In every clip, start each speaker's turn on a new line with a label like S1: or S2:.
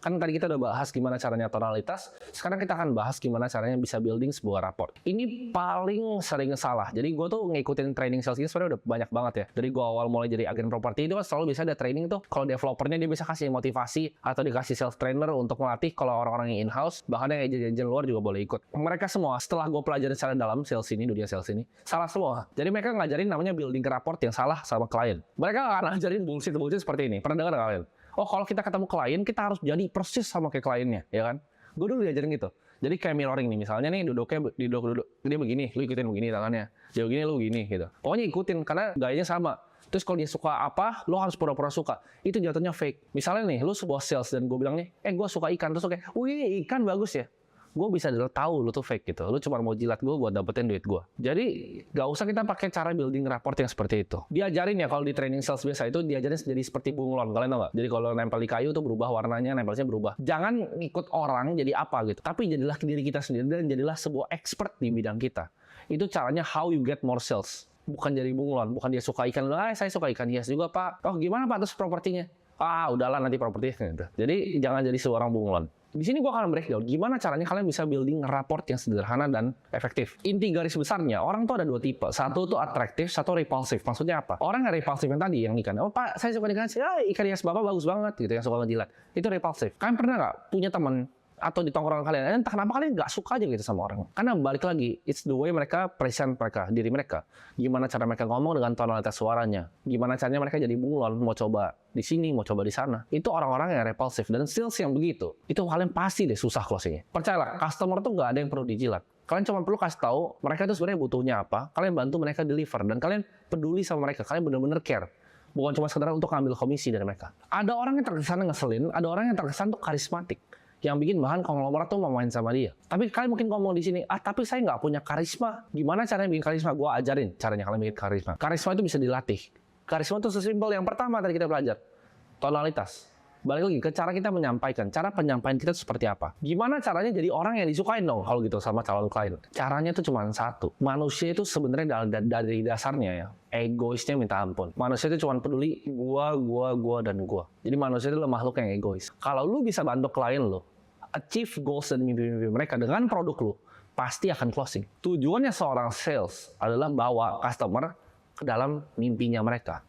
S1: Kan tadi kita udah bahas gimana caranya tonalitas, sekarang kita akan bahas gimana caranya bisa building sebuah raport. Ini paling sering salah. Jadi gue tuh ngikutin training sales ini sebenarnya udah banyak banget ya. Dari gue awal mulai jadi agen properti itu kan selalu bisa ada training tuh. Kalau developernya dia bisa kasih motivasi atau dikasih sales trainer untuk melatih kalau orang-orang yang in-house, bahkan yang agent-agent luar juga boleh ikut. Mereka semua setelah gue pelajarin secara dalam sales ini, dunia sales ini, salah semua. Jadi mereka ngajarin namanya building rapport yang salah sama klien. Mereka akan ngajarin bullshit seperti ini. Pernah dengar nggak kalian? Oh, kalau kita ketemu klien, kita harus jadi persis sama kayak kliennya, ya kan? Gue dulu diajarin gitu. Jadi kayak mirroring nih, misalnya nih duduk dia begini, lu ikutin begini tangannya. Dia begini, lu begini gitu. Pokoknya ikutin karena gayanya sama. Terus kalau dia suka apa, lo harus pura-pura suka. Itu jatuhnya fake. Misalnya nih, lu sebuah sales dan gue bilang nih, gue suka ikan. Terus kayak, wih ikan bagus ya. Gue bisa tahu lu tuh fake gitu. Lu cuma mau jilat gue buat dapetin duit gue. Jadi gak usah kita pakai cara building rapport yang seperti itu. Diajarin ya kalau di training sales biasa itu diajarin jadi seperti bunglon. Kalian tau gak? Jadi kalau nempel di kayu tuh berubah warnanya, nempelnya berubah. Jangan ikut orang jadi apa gitu. Tapi jadilah diri kita sendiri dan jadilah sebuah expert di bidang kita. Itu caranya how you get more sales. Bukan jadi bunglon. Bukan dia suka ikan. Saya suka ikan hias juga pak. Oh gimana pak terus propertinya? Udahlah nanti propertinya gitu. Jadi jangan jadi seorang bunglon. Di sini gue akan breakdown gimana caranya kalian bisa building rapport yang sederhana dan efektif. Inti garis besarnya, orang tuh ada dua tipe. Satu tuh atraktif, satu repulsif. Maksudnya apa? Orang yang repulsif yang tadi, yang ikan. Oh pak, saya suka ikan hias. Ikan hias bapak bagus banget gitu, yang suka ngejilat. Itu repulsif. Kalian pernah nggak punya teman atau di tongkrongan kalian, entah kenapa kalian nggak suka aja gitu sama orang. Karena balik lagi, it's the way mereka present diri mereka. Gimana cara mereka ngomong dengan tonalitas suaranya. Gimana caranya mereka jadi bunglon, mau coba di sini, mau coba di sana. Itu orang-orang yang repulsif dan sales yang begitu. Itu kalian pasti deh susah closingnya. Percayalah, customer tuh nggak ada yang perlu dijilat. Kalian cuma perlu kasih tahu mereka itu sebenarnya butuhnya apa. Kalian bantu mereka deliver dan kalian peduli sama mereka. Kalian benar-benar care. Bukan cuma sekedar untuk ngambil komisi dari mereka. Ada orang yang terkesan ngeselin, ada orang yang terkesan tuh karismatik. Yang bikin bahan konglomerat tuh mau main sama dia. Tapi kalian mungkin ngomong di sini, tapi saya nggak punya karisma. Gimana caranya bikin karisma? Gua ajarin caranya kalian bikin karisma. Karisma itu bisa dilatih. Karisma itu sesimpel yang pertama tadi kita belajar. Tonalitas. Balik lagi ke cara kita menyampaikan. Cara penyampaian kita seperti apa. Gimana caranya jadi orang yang disukain dong kalau gitu sama calon klien. Caranya itu cuma satu. Manusia itu sebenarnya dari dasarnya ya. Egoisnya minta ampun. Manusia itu cuma peduli gua, dan gua. Jadi manusia itu makhluk yang egois. Kalau lu bisa bantu klien lu achieve goals dan mimpi-mimpi mereka dengan produk lu, pasti akan closing. Tujuannya seorang sales adalah bawa customer ke dalam mimpinya mereka.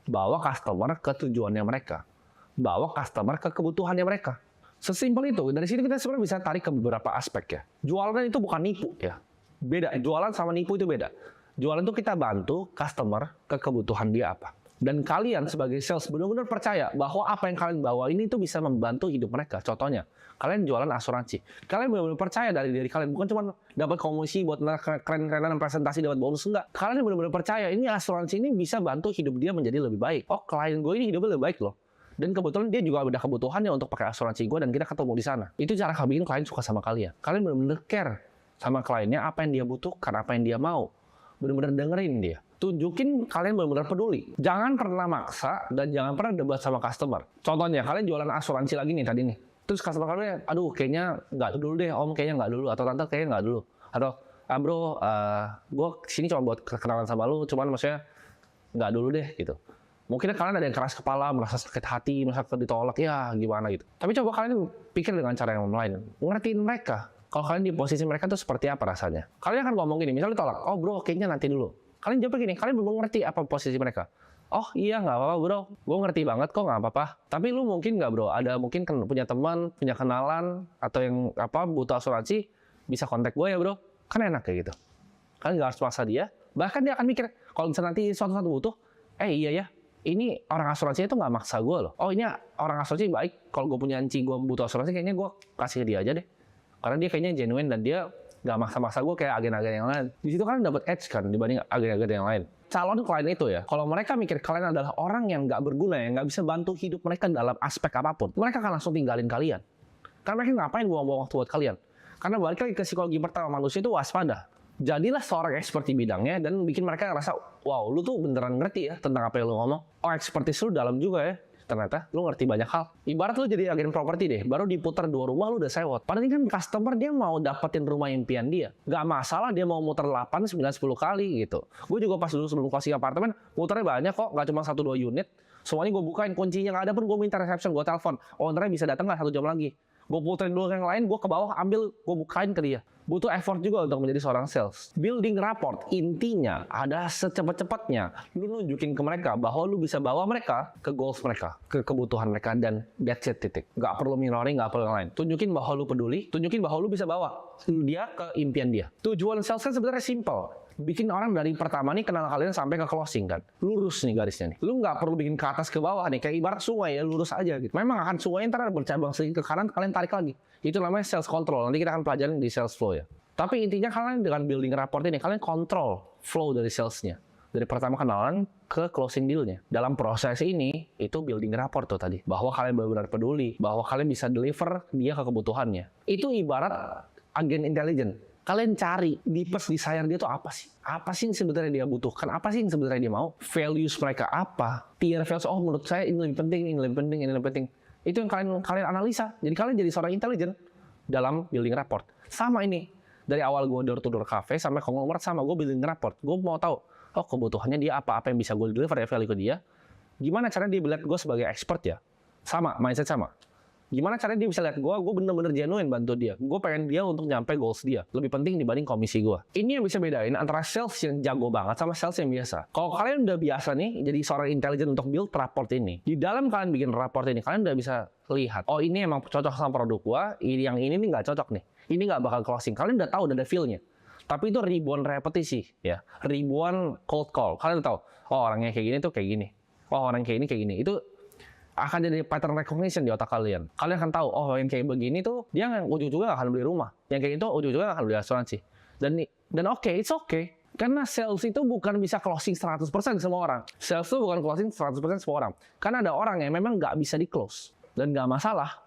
S1: Bawa customer ke tujuannya mereka. Bawa customer ke kebutuhannya mereka. Sesimpel itu. Dari sini kita sebenarnya bisa tarik ke beberapa aspek ya. Jualan itu bukan nipu ya. Beda. Jualan sama nipu itu beda. Jualan itu kita bantu customer ke kebutuhan dia apa. Dan kalian sebagai sales benar-benar percaya bahwa apa yang kalian bawa ini tuh bisa membantu hidup mereka. Contohnya, kalian jualan asuransi. Kalian benar-benar percaya dari diri kalian. Bukan cuma dapat komisi buat keren-kerenan presentasi dapat bonus, enggak. Kalian benar-benar percaya ini asuransi ini bisa bantu hidup dia menjadi lebih baik. Oh, klien gue ini hidupnya lebih baik loh. Dan kebetulan dia juga ada kebutuhannya untuk pakai asuransi gue dan kita ketemu di sana. Itu cara bikin klien suka sama kalian. Kalian benar-benar care sama kliennya, apa yang dia butuhkan, apa yang dia mau. Benar-benar dengerin dia. Tunjukin kalian benar-benar peduli. Jangan pernah maksa dan jangan pernah debat sama customer. Contohnya, kalian jualan asuransi lagi nih tadi nih. Terus customer kalian, aduh kayaknya nggak dulu deh, om kayaknya nggak dulu. Atau tante kayaknya nggak dulu. Atau, bro, gue kesini cuma buat kenalan sama lu, cuman maksudnya nggak dulu deh gitu. Mungkin kalian ada yang keras kepala, merasa sakit hati, merasa ditolak, ya gimana gitu. Tapi coba kalian pikir dengan cara yang lain. Ngertiin mereka. Kalau kalian di posisi mereka tuh seperti apa rasanya. Kalian akan ngomong gini, misalnya ditolak, oh bro kayaknya nanti dulu. Kalian jawab gini, kalian belum ngerti apa posisi mereka. Oh iya nggak apa-apa bro, gue ngerti banget kok nggak apa-apa. Tapi lu mungkin nggak bro, ada mungkin punya teman, punya kenalan, atau yang butuh asuransi, bisa kontak gue ya bro. Kan enak kayak gitu. Kalian nggak harus maksa dia, bahkan dia akan mikir, kalau misalnya nanti suatu butuh, iya ya, ini orang asuransi itu nggak maksa gue loh. Oh ini orang asuransi baik, kalau gue punya anjing, gue butuh asuransi, kayaknya gue kasih dia aja deh. Karena dia kayaknya genuine dan dia nggak maksa-maksa gue kayak agen-agen yang lain. Di situ kan dapat edge kan dibanding agen-agen yang lain. Calon klien itu ya, kalau mereka mikir kalian adalah orang yang nggak berguna, yang nggak bisa bantu hidup mereka dalam aspek apapun, mereka akan langsung tinggalin kalian. Karena mereka ngapain buang-buang waktu buat kalian? Karena balik lagi ke psikologi pertama manusia itu waspada. Jadilah seorang expert di bidangnya dan bikin mereka ngerasa, wow, lu tuh beneran ngerti ya tentang apa yang lu ngomong. Oh, expertise lu dalam juga ya. Ternyata lu ngerti banyak hal. Ibarat lu jadi agen properti deh, baru diputar 2 rumah lu udah sewot. Padahal ini kan customer dia mau dapetin rumah impian dia. Gak masalah dia mau muter 8, 9, 10 kali gitu. Gue juga pas dulu sebelum closing apartemen, muternya banyak kok, gak cuma 1-2 unit. Semuanya gue bukain, kuncinya nggak ada pun gue minta reception, gue telepon. Ownernya bisa datang nggak 1 jam lagi? Gue puterin dulu yang lain, gue ke bawah ambil, gue bukain ke dia. Butuh effort juga untuk menjadi seorang sales. Building rapport, intinya ada secepat-cepatnya lu nunjukin ke mereka bahwa lu bisa bawa mereka ke goals mereka, ke kebutuhan mereka, dan that's it, titik. Nggak perlu mirroring, nggak perlu yang lain. Tunjukin bahwa lu peduli, tunjukin bahwa lu bisa bawa dia ke impian dia. Tujuan sales kan sebenarnya simple. Bikin orang dari pertama nih kenal kalian sampai ke closing kan. Lurus nih garisnya nih. Lu nggak perlu bikin ke atas ke bawah nih. Kayak ibarat sungai ya, lurus aja gitu. Memang akan sungai ntar bercabang sedikit ke kanan, kalian tarik lagi. Itu namanya sales control. Nanti kita akan pelajarin di sales flow ya. Tapi intinya kalian dengan building rapport ini, kalian kontrol flow dari salesnya. Dari pertama kenalan ke closing dealnya. Dalam proses ini, itu building rapport tuh tadi. Bahwa kalian benar-benar peduli. Bahwa kalian bisa deliver dia ke kebutuhannya. Itu ibarat agen intelijen. Kalian cari deepest desire dia tuh apa sih? Apa sih yang sebenarnya dia butuhkan? Apa sih yang sebenarnya dia mau? Values mereka apa? Tier values, oh menurut saya ini lebih penting, ini lebih penting, ini lebih penting. Itu yang kalian analisa. Jadi kalian jadi seorang intelijen dalam building rapport. Sama ini. Dari awal gue door to door cafe sampai konglomerat sama, gue building rapport. Gue mau tahu, oh kebutuhannya dia apa yang bisa gue deliver ya value ke dia. Gimana caranya dia melihat gue sebagai expert ya? Sama, mindset sama. Gimana caranya dia bisa lihat gue bener-bener genuine bantu dia. Gue pengen dia untuk nyampe goals dia. Lebih penting dibanding komisi gue. Ini yang bisa bedain antara sales yang jago banget sama sales yang biasa. Kalau kalian udah biasa nih, jadi seorang intelijen untuk build rapport ini. Di dalam kalian bikin rapport ini, kalian udah bisa lihat, oh ini emang cocok sama produk gue, yang ini nih nggak cocok nih. Ini nggak bakal closing. Kalian udah tahu, udah ada feel-nya. Tapi itu ribuan repetisi, ya. Ribuan cold call. Kalian udah tahu, oh orangnya kayak gini tuh kayak gini. Oh orang kayak ini kayak gini. Itu akan jadi pattern recognition di otak kalian. Kalian akan tahu, oh yang kayak begini tuh, dia ujung-ujungnya nggak akan beli rumah. Yang kayak itu ujung-ujungnya nggak akan beli asuransi. Dan oke, it's okay. Karena sales itu bukan bisa closing 100% semua orang. Sales itu bukan closing 100% semua orang. Karena ada orang yang memang nggak bisa di-close. Dan nggak masalah.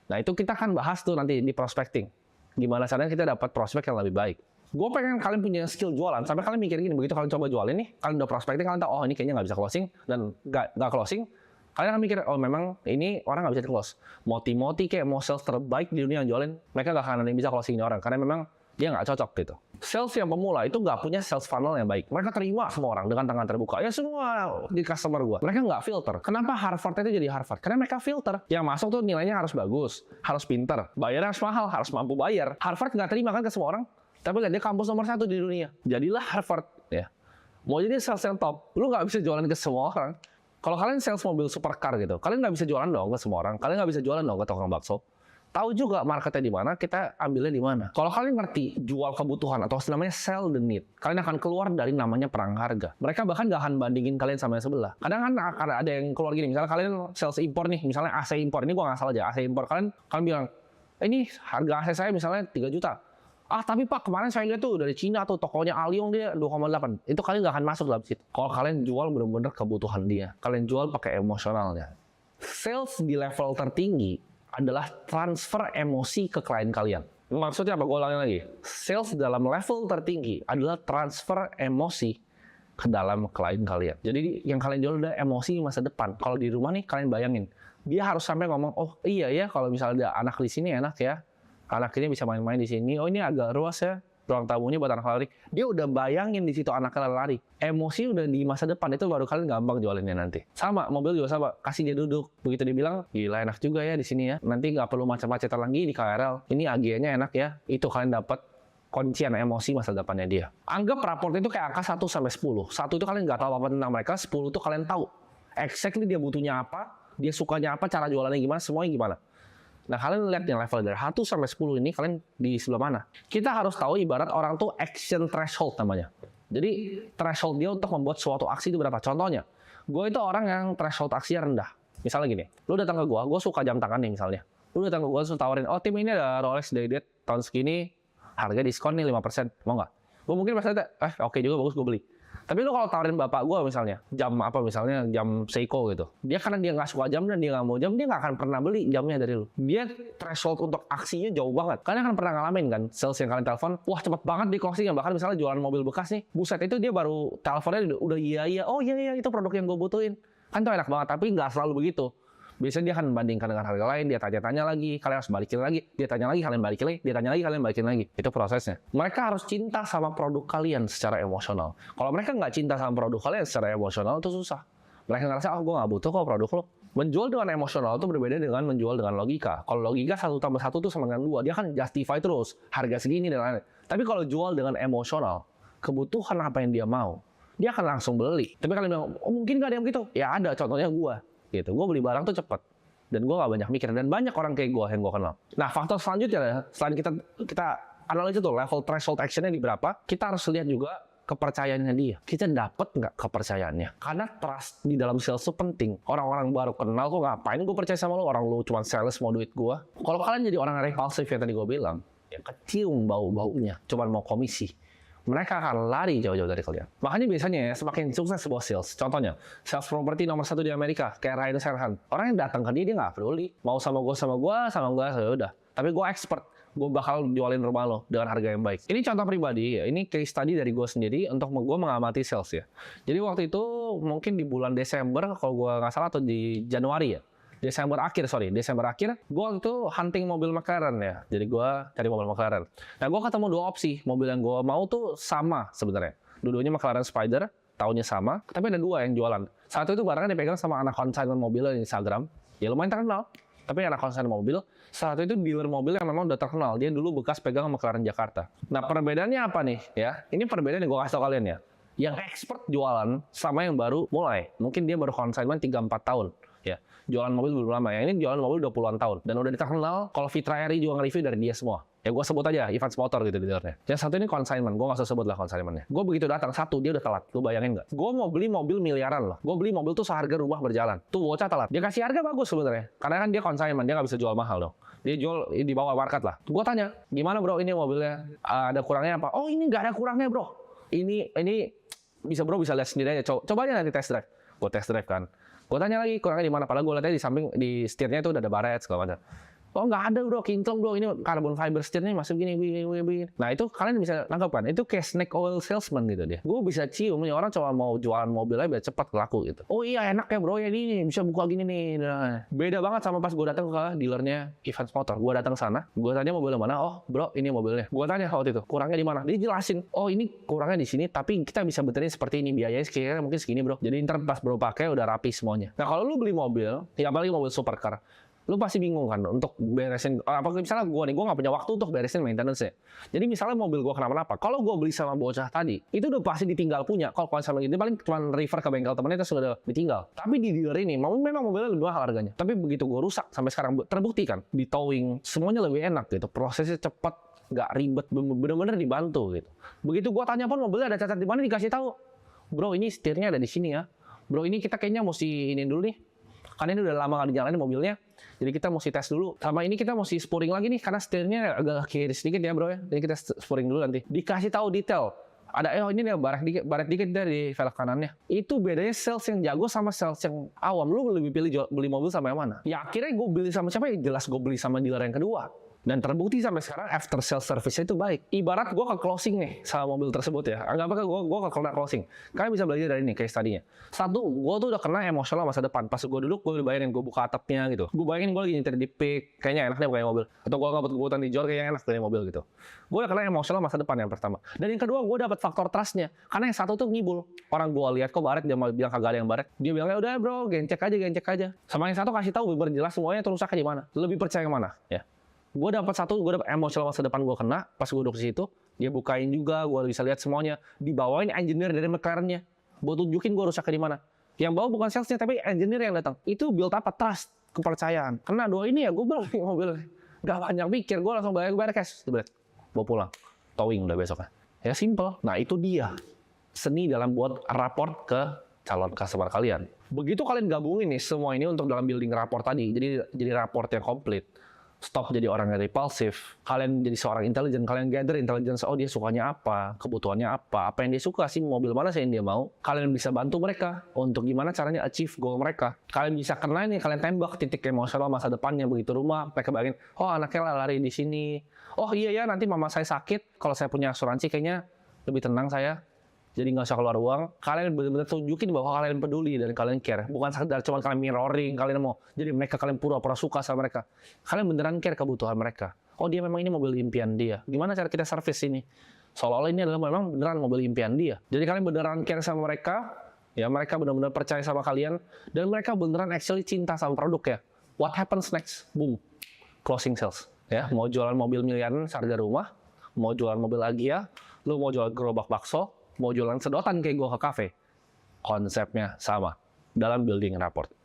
S1: Nah itu kita akan bahas tuh nanti di prospecting. Gimana caranya kita dapat prospek yang lebih baik. Gue pengen kalian punya skill jualan. Sampai kalian mikir gini, begitu kalian coba jualin nih, kalian udah prospecting, kalian tahu, oh ini kayaknya nggak bisa closing, dan nggak closing. Kalian akan mikir, oh memang ini orang nggak bisa di-close. Moti-moti kayak mau sales terbaik di dunia yang jualin, mereka nggak akan ada yang bisa closing orang. Karena memang dia nggak cocok gitu. Sales yang pemula itu nggak punya sales funnel yang baik. Mereka terima semua orang dengan tangan terbuka. Ya semua di customer gue. Mereka nggak filter. Kenapa Harvard itu jadi Harvard? Karena mereka filter. Yang masuk tuh nilainya harus bagus, harus pinter, bayarnya harus mahal, harus mampu bayar. Harvard nggak terima kan ke semua orang. Tapi lihat dia kampus nomor 1 di dunia. Jadilah Harvard. Ya. Mau jadi sales yang top, lu nggak bisa jualan ke semua orang. Kalau kalian sales mobil supercar gitu, kalian nggak bisa jualan dong ke semua orang. Kalian nggak bisa jualan dong ke tukang bakso. Tahu juga marketnya di mana, kita ambilnya di mana. Kalau kalian ngerti jual kebutuhan atau namanya sell the need, kalian akan keluar dari namanya perang harga. Mereka bahkan nggak akan bandingin kalian sama yang sebelah. Kadang kan ada yang keluar gini, misalnya kalian sales impor nih, misalnya AC impor, ini gua nggak salah aja, AC impor, kalian bilang, ini harga AC saya misalnya 3 juta. Ah tapi Pak, kemarin saya lihat tuh dari Cina tuh tokonya Aliong dia 2,8. Itu kalian nggak akan masuk dalam situ. Kalau kalian jual benar-benar kebutuhan dia, kalian jual pakai emosionalnya. Sales di level tertinggi adalah transfer emosi ke klien kalian. Maksudnya apa? Gue ulangi lagi. Sales dalam level tertinggi adalah transfer emosi ke dalam klien kalian. Jadi yang kalian jual adalah emosi masa depan. Kalau di rumah nih kalian bayangin, dia harus sampai ngomong, oh iya ya kalau misalnya ada anak di sini enak ya. Anak ini bisa main-main di sini. Oh ini agak luas ya. Ruang tamunya buat anak lari. Dia udah bayangin di situ anaknya lari. Emosi udah di masa depan, itu baru kalian gampang jualinnya nanti. Sama, mobil juga sama. Kasih dia duduk. Begitu dia bilang, gila enak juga ya di sini ya. Nanti nggak perlu macet-macetan lagi di KRL. Ini AG-nya enak ya. Itu kalian dapat kuncian emosi masa depannya dia. Anggap raport itu kayak angka 1 sampai 10. 1 itu kalian nggak tahu apa tentang mereka. 10 itu kalian tahu. Exactly dia butuhnya apa. Dia sukanya apa. Cara jualannya gimana. Semuanya gimana. Nah, kalian lihat yang level dari 1 sampai 10 ini, kalian di sebelah mana? Kita harus tahu ibarat orang tuh action threshold namanya. Jadi, threshold dia untuk membuat suatu aksi itu berapa? Contohnya, gue itu orang yang threshold aksinya rendah. Misalnya gini, lu datang ke gue suka jam tangan nih misalnya. Lu datang ke gue, terus tawarin, oh tim ini ada Rolex Day-Date tahun segini, harga diskon nih 5%, mau nggak? Gue mungkin pas ada, oke juga bagus, gue beli. Tapi lu kalau tawarin bapak gue misalnya, jam apa misalnya, jam Seiko gitu. Dia karena dia nggak suka jam dan dia nggak mau jam, dia nggak akan pernah beli jamnya dari lu. Dia threshold untuk aksinya jauh banget. Kalian akan pernah ngalamin kan, sales yang kalian telepon, wah cepet banget di closing. Bahkan misalnya jualan mobil bekas nih, buset itu dia baru teleponnya udah iya, oh iya itu produk yang gue butuhin. Kan tuh enak banget, tapi nggak selalu begitu. Biasanya dia akan membandingkan dengan harga lain, dia tanya-tanya lagi, kalian harus balikin lagi, dia tanya lagi, kalian balikin lagi, dia tanya lagi, kalian balikin lagi. Itu prosesnya. Mereka harus cinta sama produk kalian secara emosional. Kalau mereka nggak cinta sama produk kalian secara emosional, itu susah. Mereka ngerasa, oh gue nggak butuh kok produk lo. Menjual dengan emosional itu berbeda dengan menjual dengan logika. Kalau logika 1+1 tuh sama dengan 2, dia kan justify terus harga segini dan lain-lain. Tapi kalau jual dengan emosional, kebutuhan apa yang dia mau, dia akan langsung beli. Tapi kalian bilang, oh mungkin nggak ada yang begitu. Ya ada, contohnya gue. Gitu. Gue beli barang tuh cepet. Dan gue nggak banyak mikir. Dan banyak orang kayak gue yang gue kenal. Nah, faktor selanjutnya, selain kita analisa tuh level threshold actionnya di berapa, kita harus lihat juga kepercayaannya dia. Kita dapat nggak kepercayaannya? Karena trust di dalam sales itu penting. Orang-orang baru kenal kok, ngapain gue percaya sama lo? Orang lo cuma sales mau duit gue. Kalau kalian jadi orang repulsif yang tadi gue bilang, ya kecium bau-baunya, cuma mau komisi. Mereka akan lari jauh-jauh dari kalian. Makanya biasanya ya, semakin sukses sebuah sales. Contohnya, sales property nomor 1 di Amerika, kayak Ryan Serhant. Orang yang datang ke dia nggak peduli. Mau sama gue, ya udah. Tapi gue expert. Gue bakal jualin rumah lo dengan harga yang baik. Ini contoh pribadi ya, ini case study dari gue sendiri untuk gue mengamati sales ya. Jadi waktu itu mungkin di bulan Desember, kalau gue nggak salah, atau di Januari ya. Desember akhir, gue waktu itu hunting mobil McLaren ya. Jadi gue cari mobil McLaren. Nah, gue ketemu 2 opsi. Mobil yang gue mau tuh sama sebenarnya. Dua-duanya McLaren Spider, tahunnya sama, tapi ada 2 yang jualan. Satu itu barangnya dipegang sama anak consignment mobil di Instagram. Ya lumayan terkenal. Tapi anak consignment mobil, satu itu dealer mobil yang memang udah terkenal. Dia dulu bekas pegang McLaren Jakarta. Nah, perbedaannya apa nih? Ya, ini perbedaan yang gue kasih tau kalian ya. Yang expert jualan sama yang baru mulai. Mungkin dia baru consignment 3-4 tahun. Ya, jualan mobil belum lama. Yang ini jualan mobil udah puluhan tahun. Dan udah terkenal, kalau Fitra Eri juga nge-review dari dia semua. Ya gue sebut aja, Evans Motor gitu dealernya. Yang satu ini consignment, gue nggak usah sebut lah consignmentnya. Gue begitu datang, satu, dia udah telat. Lu bayangin nggak? Gue mau beli mobil miliaran loh. Gue beli mobil tuh seharga rumah berjalan. Tuh bocah telat. Dia kasih harga bagus sebenarnya. Karena kan dia consignment, dia nggak bisa jual mahal dong. Dia jual di bawah market lah. Gue tanya, gimana bro ini mobilnya? Ada kurangnya apa? Oh ini nggak ada kurangnya bro. Ini bisa bro bisa lihat sendiri aja. Coba aja nanti test drive. Gue test drive kan. Gue tanya lagi kurangnya di mana? Padahal gue lihatnya di samping di setirnya itu udah ada baret segala macam. Oh nggak ada bro, kinclong bro, ini carbon fiber setirnya masih begini. Nah itu kalian bisa nangkap kan, itu kayak snake oil salesman gitu dia. Gue bisa cium, nih orang cuma mau jualan mobilnya biar cepat laku gitu. Oh iya enak ya bro, ya ini bisa buka gini nih. Nah, beda banget sama pas gue datang ke dealernya Evans Motor. Gue datang sana, gue tanya mobilnya mana, oh bro ini mobilnya. Gue tanya waktu itu, kurangnya di mana? Dia jelasin, oh ini kurangnya di sini, tapi kita bisa benerin seperti ini, biayanya kira-kira mungkin segini bro. Jadi ntar pas bro pakai udah rapi semuanya. Nah kalau lu beli mobil, ya apalagi mobil supercar, lu pasti bingung kan untuk beresin, apa misalnya gue nggak punya waktu untuk beresin maintenance ya. Jadi misalnya mobil gue kenapa-napa, kalau gue beli sama bocah tadi, itu udah pasti ditinggal punya. Kalau sama gitu paling cuma refer ke bengkel temennya itu sudah ditinggal. Tapi di dealer ini, memang mobilnya lebih mahal harganya. Tapi begitu gue rusak sampai sekarang terbukti kan, di towing semuanya lebih enak gitu, prosesnya cepat, nggak ribet, bener-bener dibantu gitu. Begitu gue tanya pun mobilnya ada cacat di mana, dikasih tahu, bro ini setirnya ada di sini ya, bro ini kita kayaknya mesti ini dulu nih. Karena ini udah lama nggak dijalanin mobilnya, jadi kita mesti tes dulu. Sama ini kita mesti spuring lagi nih, karena setirnya agak kiri sedikit ya bro ya. Jadi kita spuring dulu nanti. Dikasih tahu detail. Ada, ini nih baret dikit dari velg kanannya. Itu bedanya sales yang jago sama sales yang awam. Lu lebih pilih beli mobil sama yang mana? Ya akhirnya gue beli sama siapa ya? Jelas gue beli sama dealer yang kedua. Dan terbukti sampai sekarang after sales service itu baik. Ibarat gue ke closing nih sama mobil tersebut ya. Anggap aja gue ke closing. Kalian bisa belajar dari ini case tadinya. Satu, gue tuh udah kena emosional masa depan. Pas gue duduk, gue udah bayangin gue buka atapnya gitu. Gue bayangin gue lagi nyetir di Peak, kayaknya enak deh pakai mobil. Atau gue ngebut-ngebutan di Jor, kayaknya enak pakai mobil gitu. Gue udah kena emosional masa depan yang pertama. Dan yang kedua, gue dapat faktor trustnya. Karena yang satu tuh ngibul. Orang gue lihat kok baret, dia mau bilang kagak ada yang baret. Dia bilang, udah bro, gencek aja. Sama yang satu kasih tahu berjelas semuanya terus rusaknya di mana. Lebih percaya yang mana? Ya. Gue dapat emosional masa depan gue kena. Pas gue duduk di situ, dia bukain juga, gue bisa lihat semuanya. Dibawain engineer dari McLaren-nya. Gue tunjukin gue rusaknya di mana. Yang bawa bukan salesnya, tapi engineer yang datang. Itu build apa? Trust, kepercayaan. Karena dua ini ya, gue beli mobil. Gak banyak mikir, gue langsung bayar cash. Bawa pulang. Towing udah besoknya. Ya simple. Nah itu dia. Seni dalam buat raport ke calon customer kalian. Begitu kalian gabungin nih semua ini untuk dalam building raport tadi. Jadi raport yang komplit. Stop jadi orang yang repulsif. Kalian jadi seorang intelijen. Kalian gather intelligence. Oh dia sukanya apa, kebutuhannya apa yang dia suka sih, mobil mana sih yang dia mau. Kalian bisa bantu mereka untuk gimana caranya achieve goal mereka. Kalian bisa kenal nih, kalian tembak titik emosional masa depannya. Begitu rumah, mereka bayangin, oh anaknya lari di sini. Oh iya ya nanti mama saya sakit. Kalau saya punya asuransi kayaknya lebih tenang saya. Jadi nggak usah keluar uang. Kalian benar-benar tunjukin bahwa kalian peduli dan kalian care. Bukan sekedar cuma kalian mirroring, kalian mau jadi mereka, kalian pura-pura suka sama mereka. Kalian beneran care kebutuhan mereka. Oh dia memang ini mobil impian dia. Gimana cara kita service ini? Seolah-olah ini adalah memang beneran mobil impian dia. Jadi kalian beneran care sama mereka. Ya, mereka benar-benar percaya sama kalian dan mereka beneran actually cinta sama produk ya. What happens next? Boom. Closing sales. Ya, mau jualan mobil miliaran harga rumah, mau jualan mobil Agia, lu mau jualan gerobak bakso, mau jualan sedotan kayak gua ke kafe. Konsepnya sama dalam building rapport.